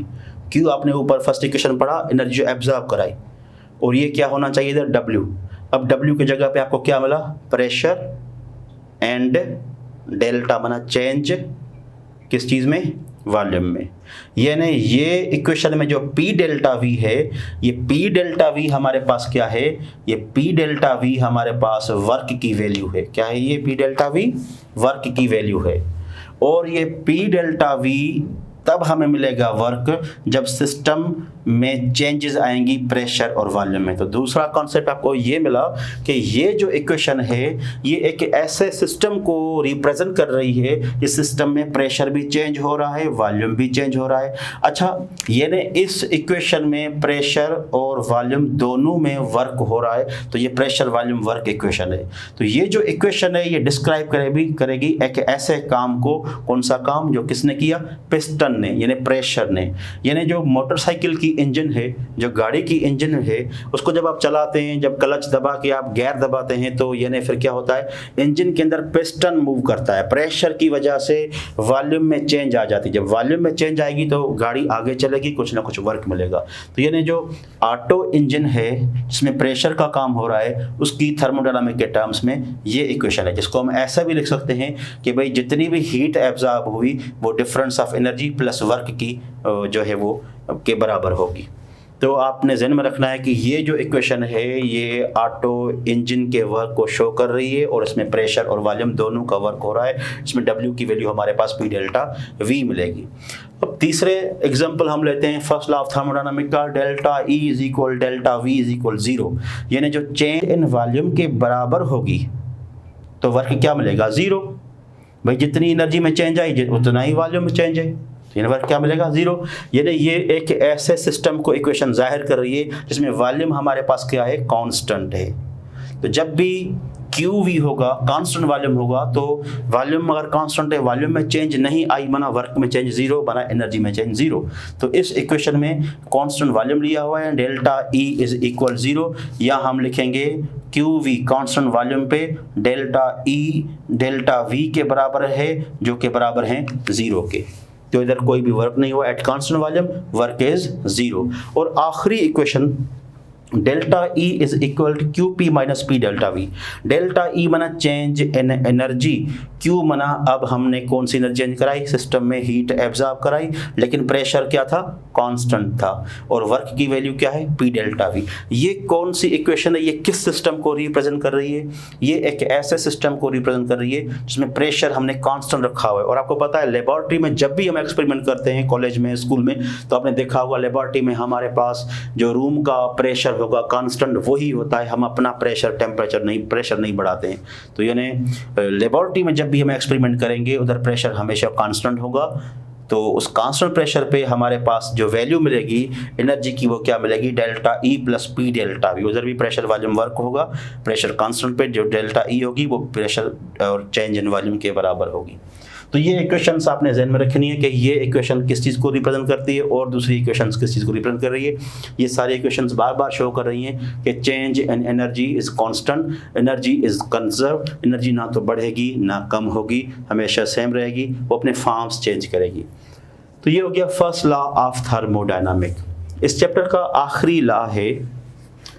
क्यू आपने ऊपर फर्स्ट इक्वेशन पढ़ा, एनर्जी जो एब्जॉर्ब कराई, और ये क्या होना चाहिए था? डब्ल्यू। अब डब्ल्यू की जगह पे आपको क्या मिला? प्रेशर एंड डेल्टा माना चेंज किस चीज़ में? वॉल्यूम में। यानी ये इक्वेशन में जो पी डेल्टा वी है, ये पी डेल्टा वी हमारे पास क्या है? ये पी डेल्टा वी हमारे पास वर्क की वैल्यू है। क्या है ये? पी डेल्टा वी वर्क की वैल्यू है। और ये पी डेल्टा वी तब हमें मिलेगा वर्क जब सिस्टम में चेंजेस आएंगी प्रेशर और वॉल्यूम में। तो दूसरा कॉन्सेप्ट आपको ये मिला कि ये जो इक्वेशन है ये एक ऐसे सिस्टम को रिप्रेजेंट कर रही है जिस सिस्टम में प्रेशर भी चेंज हो रहा है, वॉल्यूम भी चेंज हो रहा है। अच्छा, यानी इस इक्वेशन में प्रेशर और वॉल्यूम दोनों में वर्क हो रहा है, तो ये प्रेशर वॉल्यूम वर्क इक्वेशन है। तो ये जो इक्वेशन है ये डिस्क्राइब करेगी एक ऐसे काम को, कौन सा काम? जो किसने किया? पिस्टन ने, यानी प्रेशर ने। यानी जो मोटरसाइकिल की इंजन है, जो गाड़ी की इंजन है, उसको जब आप चलाते हैं, जब क्लच दबा के आप गियर दबाते हैं, तो यानी फिर क्या होता है? इंजन के अंदर पिस्टन मूव करता है, प्रेशर की वजह से वॉल्यूम में चेंज आ जाती है। जब वॉल्यूम में चेंज आएगी तो गाड़ी आगे चलेगी, कुछ ना कुछ वर्क मिलेगा। तो यानी जो ऑटो इंजन है जिसमें प्रेशर का काम हो रहा है, उसकी थर्मोडायनामिक के टर्म्स में ये इक्वेशन है, जिसको हम ऐसा भी लिख सकते हैं कि भाई जितनी भी हीट एब्जॉर्ब हुई वो difference of energy plus work की जो है वो के बराबर होगी। तो आपने ज़हन में रखना है कि ये जो इक्वेशन है ये ऑटो इंजन के वर्क को शो कर रही है और इसमें प्रेशर और वॉल्यूम दोनों का वर्क हो रहा है। इसमें W की वैल्यू हमारे पास P डेल्टा V मिलेगी। अब तीसरे एग्जांपल हम लेते हैं फर्स्ट लॉ ऑफ थर्मोडायनामिक का, delta E is equal delta V is equal 0, यानी जो चेंज इन वॉल्यूम के बराबर होगी तो वर्क क्या मिलेगा, 0। भाई जितनी एनर्जी में चेंज आई उतना ही वॉल्यूम में चेंज है, तो वर्क क्या मिलेगा, 0। यानी ये एक ऐसे सिस्टम को इक्वेशन जाहिर कर रही है जिसमें वॉल्यूम हमारे पास क्या है, कांस्टेंट है। तो जब भी QV होगा, कांस्टेंट वॉल्यूम होगा, तो वॉल्यूम अगर कांस्टेंट है, वॉल्यूम में चेंज नहीं आई, बना वर्क में चेंज 0, बना एनर्जी में चेंज 0। तो इस इक्वेशन में कांस्टेंट वॉल्यूम लिया हुआ है, डेल्टा E इज इक्वल 0, या हम लिखेंगे QV कांस्टेंट वॉल्यूम पे डेल्टा E डेल्टा V के बराबर है, जो के बराबर हैं 0 के। तो इधर कोई भी वर्क नहीं हुआ, at constant volume work is 0। और आखिरी equation delta E is equal to QP minus P delta V। Delta E मना चेंज इन एनर्जी, Q मना अब हमने कौन सी एनर्जी चेंज कराई, सिस्टम में हीट एब्जॉर्ब कराई, लेकिन प्रेशर क्या था, कांस्टेंट था, और वर्क की वैल्यू क्या है, P डेल्टा V। ये कौन सी इक्वेशन है, ये किस सिस्टम को रिप्रेजेंट कर रही है, ये एक ऐसे सिस्टम को रिप्रेजेंट कर रही है जिसमें प्रेशर हमने कांस्टेंट रखा हुआ है। और आपको पता है लेबोरेटरी में जब भी हम एक्सपेरिमेंट करते हैं, कॉलेज में, स्कूल में, तो आपने देखा होगा लेबोरेटरी में हमारे पास जो रूम का प्रेशर होगा कांस्टेंट वही होता है, हम अपना प्रेशर प्रेशर नहीं बढ़ाते हैं। तो यानी लेबोरेटरी में जब भी हम एक्सपेरिमेंट करेंगे उधर प्रेशर हमेशा कांस्टेंट होगा। तो उस कांस्टेंट प्रेशर पे हमारे पास जो वैल्यू मिलेगी एनर्जी की, वो क्या मिलेगी, delta E plus P delta V। उधर भी प्रेशर वॉल्यूम वर्क होगा, प्रेशर कांस्टेंट पे जो डेल्टा E होगी वो प्रेशर और चेंज इन वॉल्यूम के बराबर होगी। तो ये इक्वेशंस आपने ध्यान में रखनी है कि ये इक्वेशन किस चीज़ को रिप्रेजेंट करती है और दूसरी इक्वेशंस किस चीज़ को रिप्रेजेंट कर रही है। ये सारी इक्वेशंस बार बार शो कर रही हैं कि change in energy is constant, energy is conserve, energy ना तो बढ़ेगी ना कम होगी, हमेशा सेम रहेगी, वो अपने फॉर्म्स चेंज करेगी। तो ये हो गया फर्स्ट लॉ ऑफ थर्मोडायनामिक। इस चैप्टर का आखिरी लॉ है,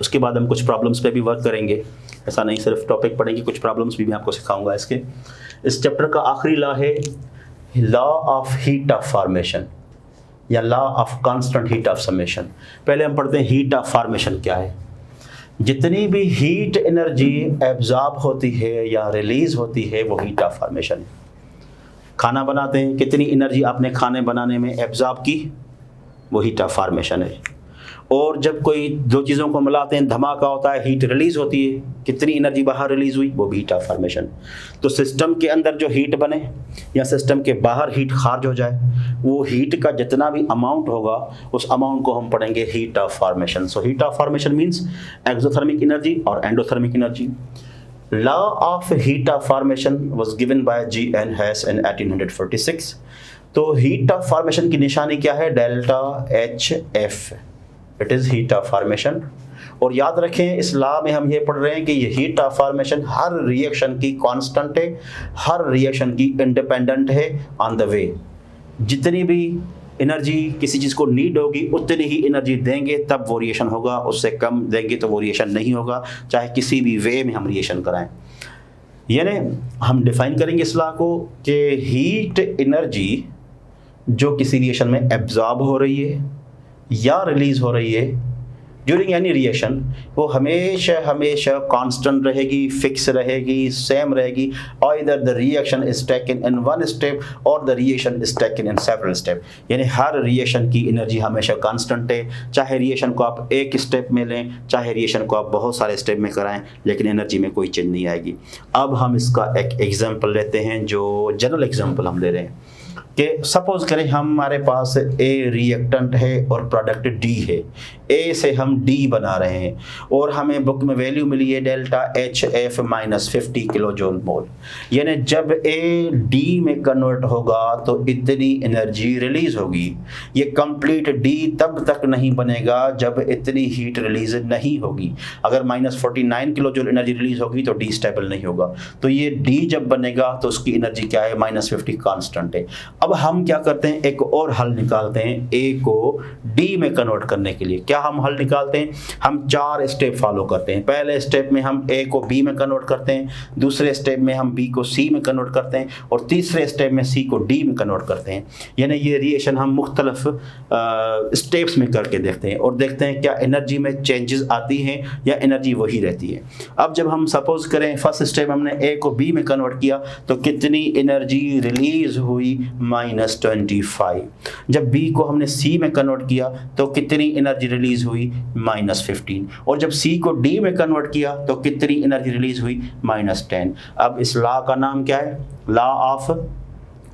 उसके बाद हम कुछ प्रॉब्लम्स पे भी वर्क करेंगे। ऐसा नहीं सिर्फ टॉपिक पढ़ेंगे, कुछ प्रॉब्लम्स भी मैं आपको सिखाऊंगा इसके। इस चैप्टर का आखिरी लॉ है law of heat of formation या law of constant heat of summation. पहले हम पढ़ते हैं हीट ऑफ फॉर्मेशन क्या है। जितनी भी हीट एनर्जी एब्जॉर्ब होती है या रिलीज होती है वो हीट ऑफ फॉर्मेशन है। खाना बनाते हैं, कितनी एनर्जी आपने खाने बनाने में एब्जॉर्ब की, वो हीट ऑफ फॉर्मेशन है। और जब कोई दो चीज़ों को मिलाते हैं, धमाका होता है, हीट रिलीज होती है, कितनी एनर्जी बाहर रिलीज हुई, वो भी हीट ऑफ फॉर्मेशन। तो सिस्टम के अंदर जो हीट बने या सिस्टम के बाहर हीट खारिज हो जाए, वो हीट का जितना भी अमाउंट होगा उस अमाउंट को हम पढ़ेंगे heat of formation. So heat of formation means exothermic energy और endothermic energy. Law of heat of formation was given by G.N. Hess in 1846। तो हीट ऑफ फॉर्मेशन की निशानी क्या है, delta HF, it is heat of formation. और याद रखें इस लॉ में हम ये पढ़ रहे हैं कि ये heat of formation her reaction की कांस्टेंट है, हर रिएक्शन की इंडिपेंडेंट है ऑन द वे। जितनी भी एनर्जी किसी चीज़ को नीड होगी उतनी ही एनर्जी देंगे तब वो रिएक्शन होगा, उससे कम देंगे तो वो रिएक्शन नहीं होगा, चाहे किसी भी वे में हम रिएक्शन कराएं। यानी हम डिफाइन करेंगे इस लॉ को कि हीट एनर्जी जो किसी रिएक्शन में एब्जॉर्ब हो रही है या रिलीज हो रही है ड्यूरिंग एनी रिएक्शन, वो हमेशा कांस्टेंट रहेगी, फिक्स रहेगी, सेम रहेगी। और इधर the reaction is taken in one step और the reaction is taken in several step. यानी हर रिएक्शन की एनर्जी हमेशा कांस्टेंट है, चाहे रिएक्शन को आप एक स्टेप में लें, चाहे रिएक्शन को आप बहुत सारे स्टेप में कराएं, लेकिन एनर्जी में कोई चेंज नहीं आएगी। अब हम इसका एक एग्जाम्पल लेते हैं, जो जनरल एग्जाम्पल हम ले रहे हैं कि सपोज करें हमारे पास ए रिएक्टेंट है और प्रोडक्ट डी है। ए से हम डी बना रहे हैं और हमें बुक में वैल्यू मिली है delta HF minus 50 kilo joule mole. यानी जब ए डी में कन्वर्ट होगा तो इतनी एनर्जी रिलीज होगी। ये कंप्लीट डी तब तक नहीं बनेगा जब इतनी हीट रिलीज नहीं होगी। अगर minus 49 kilo joule energy release होगी तो डी स्टेबल नहीं होगा। तो ये डी जब बनेगा तो उसकी एनर्जी क्या है, माइनस 50 कांस्टेंट है। अब हम क्या करते हैं, एक और हल निकालते हैं ए को डी में कन्वर्ट करने के लिए। क्या हम हल निकालते हैं, हम 4 स्टेप फॉलो करते हैं। पहले स्टेप में हम ए को बी में कन्वर्ट करते हैं, दूसरे स्टेप में हम बी को सी में कन्वर्ट करते हैं और तीसरे स्टेप में सी को डी में कन्वर्ट करते हैं। यानी ये रिएक्शन हम मुख्तलिफ स्टेप्स में करके देखते हैं और देखते हैं क्या एनर्जी में चेंजेस आती हैं या एनर्जी वही रहती है। अब जब हम सपोज करें फर्स्ट स्टेप हमने ए को बी में कन्वर्ट किया तो कितनी एनर्जी रिलीज हुई, -25। जब बी को हमने सी में कन्वर्ट किया तो कितनी एनर्जी रिलीज हुई, -15। और जब सी को डी में कन्वर्ट किया तो कितनी एनर्जी रिलीज हुई, -10। अब इस लॉ का नाम क्या है, law of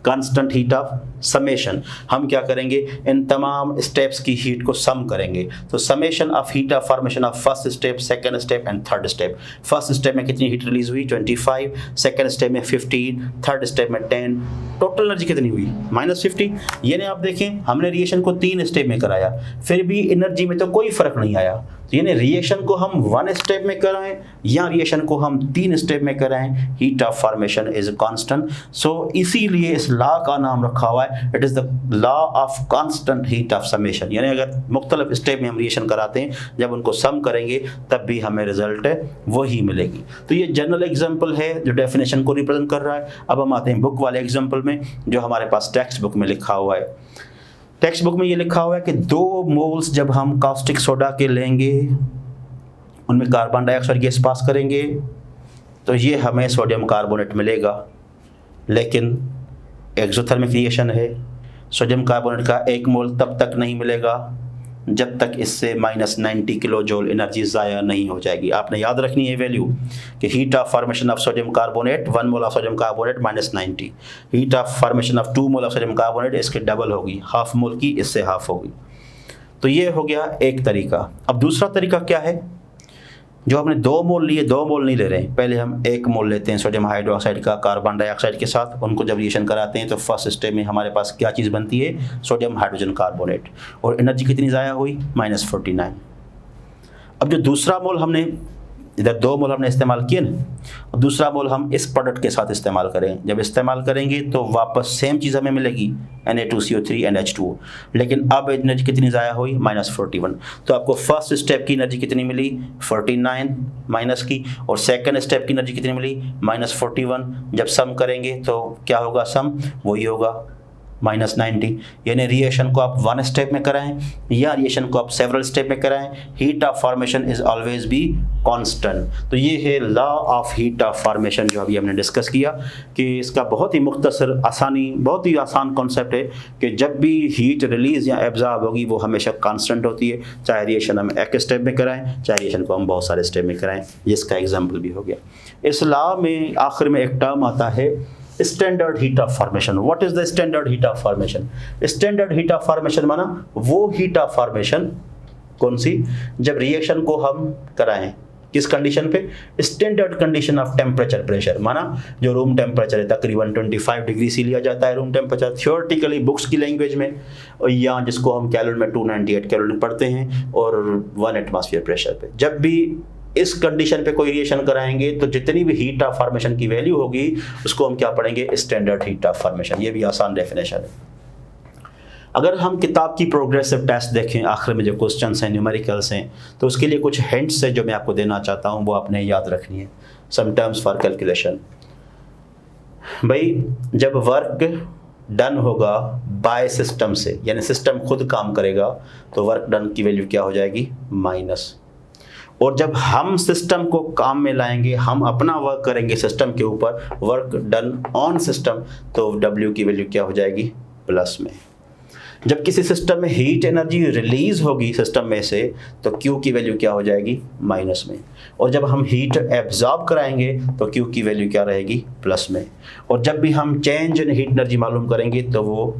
constant heat of summation. हम क्या करेंगे, इन तमाम स्टेप्स की हीट को सम करेंगे। तो summation of heat of formation of first step, second step and third step. First step में कितनी हीट रिलीज हुई, 25, सेकंड स्टेप में 15, थर्ड स्टेप में 10। टोटल एनर्जी कितनी हुई, -50। यानी आप देखें हमने रिएक्शन को 3 स्टेप में कराया, फिर भी एनर्जी में तो कोई फर्क नहीं आया। तो यानी रिएक्शन को हम 1 स्टेप में कराएं या रिएक्शन को हम 3 स्टेप में कराएं, heat of formation is constant. So इसीलिए इस लॉ का नाम रखा हुआ है, it is the law of constant heat of summation. यानी अगर मुख्तलिफ स्टेप में हम रिएक्शन कराते हैं, जब उनको सम करेंगे तब भी हमें रिजल्ट वही मिलेगी। तो ये जनरल एग्जांपल है जो डेफिनेशन को रिप्रेजेंट कर रहा है। अब हम आते हैं बुक वाले एग्जांपल में जो हमारे पास टेक्स्ट बुक में लिखा हुआ है। टेक्स्ट बुक में ये लिखा हुआ है कि 2 मोल्स जब हम कास्टिक सोडा के लेंगे, उनमें कार्बन डाइऑक्साइड गैस पास करेंगे तो ये हमें सोडियम कार्बोनेट मिलेगा। लेकिन एक्सोथर्मिक रिएक्शन है, सोडियम कार्बोनेट का 1 मोल तब तक नहीं मिलेगा जब तक इससे -90 किलो जूल एनर्जी ज़ाया नहीं हो जाएगी। आपने याद रखनी है वैल्यू कि heat of formation of sodium carbonate 1 mole of sodium carbonate -90, heat of formation of 2 mole of sodium carbonate इसके डबल होगी, हाफ मोल की इससे हाफ होगी। तो ये हो गया एक तरीका। अब दूसरा तरीका क्या है, जो हमने 2 मोल लिए, 2 मोल नहीं ले रहे हैं, पहले हम 1 मोल लेते हैं सोडियम हाइड्रोक्साइड का कार्बन डाइऑक्साइड के साथ, उनको जब रिएक्शन कराते हैं तो फर्स्ट स्टेप में हमारे पास क्या चीज़ बनती है, सोडियम हाइड्रोजन कार्बोनेट, और एनर्जी कितनी ज़ाया हुई, -49। अब जो दूसरा मोल हमने इधर 2 मोल हमने इस्तेमाल किए ना, और दूसरा मोल हम इस प्रोडक्ट के साथ इस्तेमाल करें, जब इस्तेमाल करेंगे तो वापस सेम चीज़ हमें मिलेगी Na2CO3 NH2। लेकिन अब एनर्जी कितनी ज़ाया हुई, -41। तो आपको फर्स्ट स्टेप की एनर्जी कितनी मिली, 49 माइनस की, और सेकंड स्टेप की एनर्जी कितनी मिली, -41। जब सम करेंगे तो क्या होगा, सम वही होगा -90। यानी रिएक्शन को आप 1 स्टेप में कराएं या रिएक्शन को आप सेवरल स्टेप में कराएं, heat of formation is always be constant. तो ये है law of heat of formation जो अभी हमने डिस्कस किया, कि इसका बहुत ही मुख्तसर बहुत ही आसान कॉन्सेप्ट है कि जब भी हीट रिलीज या एब्जॉर्ब होगी वो हमेशा कांस्टेंट होती है, चाहे रिएक्शन हम एक स्टेप में कराएं चाहे रिएक्शन को हम बहुत सारे स्टेप में कराएं। जिसका एग्जाम्पल भी हो गया। इस लॉ में आखिर में एक टर्म आता है standard heat of formation. What is the standard heat of formation? Standard heat of formation माना वो हीट ऑफ फॉर्मेशन कौन सी, जब रिएक्शन को हम कराएं किस कंडीशन पे, standard condition of temperature pressure. माना जो रूम टेम्परेचर है तकरीबन 25 डिग्री सी लिया जाता है रूम टेम्परेचर थियोरेटिकली बुक्स की लैंग्वेज में, या जिसको हम कैलोरी में 298 कैलोरी पढ़ते हैं, और 1 एटमॉस्फेयर प्रेशर पे। जब भी इस कंडीशन पे कोई रिएक्शन कराएंगे तो जितनी भी हीट ऑफ फॉर्मेशन की वैल्यू होगी उसको हम क्या पढ़ेंगे, स्टैंडर्ड हीट ऑफ फॉर्मेशन। ये भी आसान डेफिनेशन है। अगर हम किताब की प्रोग्रेसिव टेस्ट देखें, आखिर में जो क्वेश्चंस हैं, न्यूमेरिकल्स हैं, तो उसके लिए कुछ हिंट्स है जो मैं आपको देना चाहता हूँ, वो आपने याद रखनी है। Some terms for calculation. भाई जब वर्क डन होगा बाय सिस्टम से, यानी सिस्टम खुद काम करेगा, तो वर्क डन की वैल्यू क्या हो जाएगी, माइनस। और जब हम सिस्टम को काम में लाएंगे, हम अपना वर्क करेंगे सिस्टम के ऊपर, वर्क डन ऑन सिस्टम, तो W की वैल्यू क्या हो जाएगी, प्लस में। जब किसी सिस्टम में हीट एनर्जी रिलीज होगी सिस्टम में से, तो Q की वैल्यू क्या हो जाएगी, माइनस में। और जब हम हीट एब्जॉर्ब कराएंगे तो Q की वैल्यू क्या रहेगी, प्लस में। और जब भी हम चेंज इन हीट एनर्जी मालूम करेंगे तो वो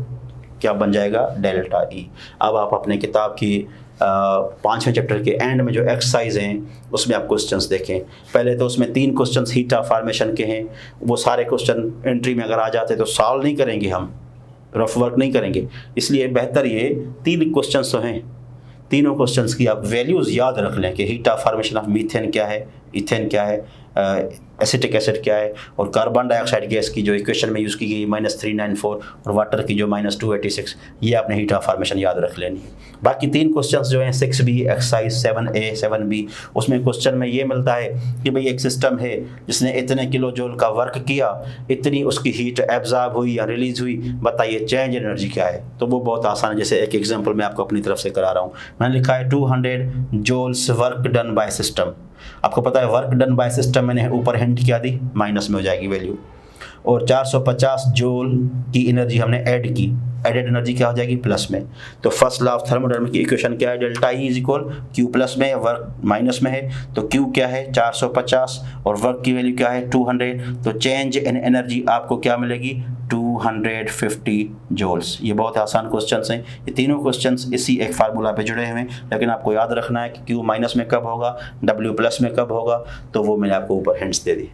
क्या बन जाएगा, डेल्टा E। अब आप अपने किताब की 5वें चैप्टर के एंड में जो एक्सरसाइज हैं उसमें आप क्वेश्चंस देखें। पहले तो उसमें 3 क्वेश्चंस हीट ऑफ फॉर्मेशन के हैं, वो सारे क्वेश्चन एंट्री में अगर आ जाते तो सॉल्व नहीं करेंगे, हम रफ वर्क नहीं करेंगे, इसलिए बेहतर ये 3 क्वेश्चंस तो हैं, तीनों क्वेश्चंस की आप वैल्यूज़ याद रख लें कि heat of formation of methane क्या है, इथेन क्या है, एसिटिक एसिड क्या है, और कार्बन डाइऑक्साइड गैस की जो इक्वेशन में यूज़ की गई -394 और वाटर की जो -286, ये आपने हीट ऑफ फॉर्मेशन याद रख लेनी है। बाकी 3 क्वेश्चंस जो हैं 6B एक्सरसाइज 7A 7B, उसमें क्वेश्चन में ये मिलता है कि भाई एक सिस्टम है जिसने इतने किलो जूल का वर्क किया, इतनी उसकी हीट एब्जॉर्ब हुई या रिलीज हुई, बताइए चेंज एनर्जी क्या है। तो वो बहुत आसान है, जैसे एक एग्जांपल मैं आपको अपनी तरफ से करा रहा हूँ। मैंने लिखा है 200 joules work done by system. आपको पता है वर्क डन बाय सिस्टम मैंने ऊपर हिंट क्या दी, माइनस में हो जाएगी वैल्यू, और 450 जूल की एनर्जी हमने ऐड की, एडेड एनर्जी क्या हो जाएगी प्लस में। तो फर्स्ट लॉ ऑफ थर्मोडायनामिक्स की इक्वेशन क्या है, delta E is equal Q plus में, वर्क माइनस में है, तो क्यू क्या है 450 और वर्क की वैल्यू क्या है 200, तो चेंज इन एनर्जी आपको क्या मिलेगी 250 जूल्स। ये बहुत आसान क्वेश्चंस हैं, ये तीनों क्वेश्चंस इसी एक फार्मूला पे जुड़े हुए हैं, लेकिन आपको याद रखना है कि क्यू माइनस में कब होगा, डब्ल्यू प्लस में कब होगा, तो वो मैंने आपको ऊपर हिंट्स दे दी।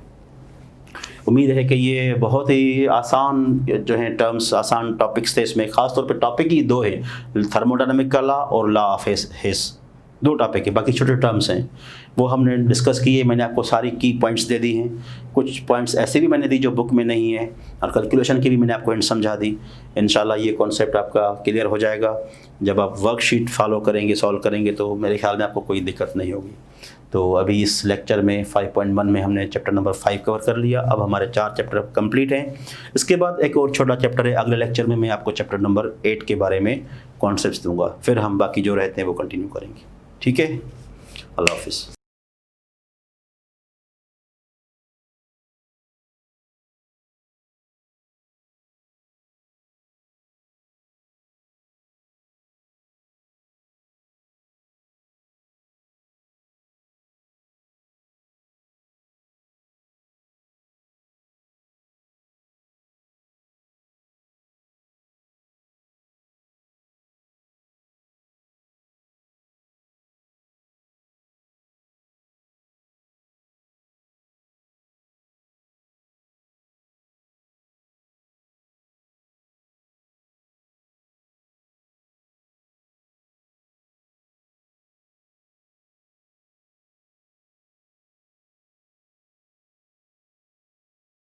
उम्मीद है कि ये बहुत ही आसान जो है टर्म्स, आसान टॉपिक्स थे। इसमें ख़ास तौर पे टॉपिक ही 2 है, थर्मोडायनामिक का लॉ और लॉ ऑफ हिस, 2 टॉपिक है, बाकी छोटे टर्म्स हैं वो हमने डिस्कस किए। मैंने आपको सारी की पॉइंट्स दे दी हैं, कुछ पॉइंट्स ऐसे भी मैंने दी जो बुक में नहीं है, और कैलकुलेशन की भी मैंने आपको हिंट समझा दी। इंशाल्लाह ये कॉन्सेप्ट आपका क्लियर हो जाएगा। जब आप वर्कशीट फॉलो करेंगे, सॉल्व करेंगे, तो मेरे ख्याल में आपको कोई दिक्कत नहीं होगी। तो अभी इस लेक्चर में 5.1 में हमने चैप्टर नंबर 5 कवर कर लिया। अब हमारे 4 चैप्टर कंप्लीट हैं। इसके बाद एक और छोटा चैप्टर है, अगले लेक्चर में मैं आपको चैप्टर नंबर 8 के बारे में कॉन्सेप्ट्स दूंगा, फिर हम बाकी जो रहते हैं वो कंटिन्यू करेंगे। ठीक है, अल्लाह हाफिज़।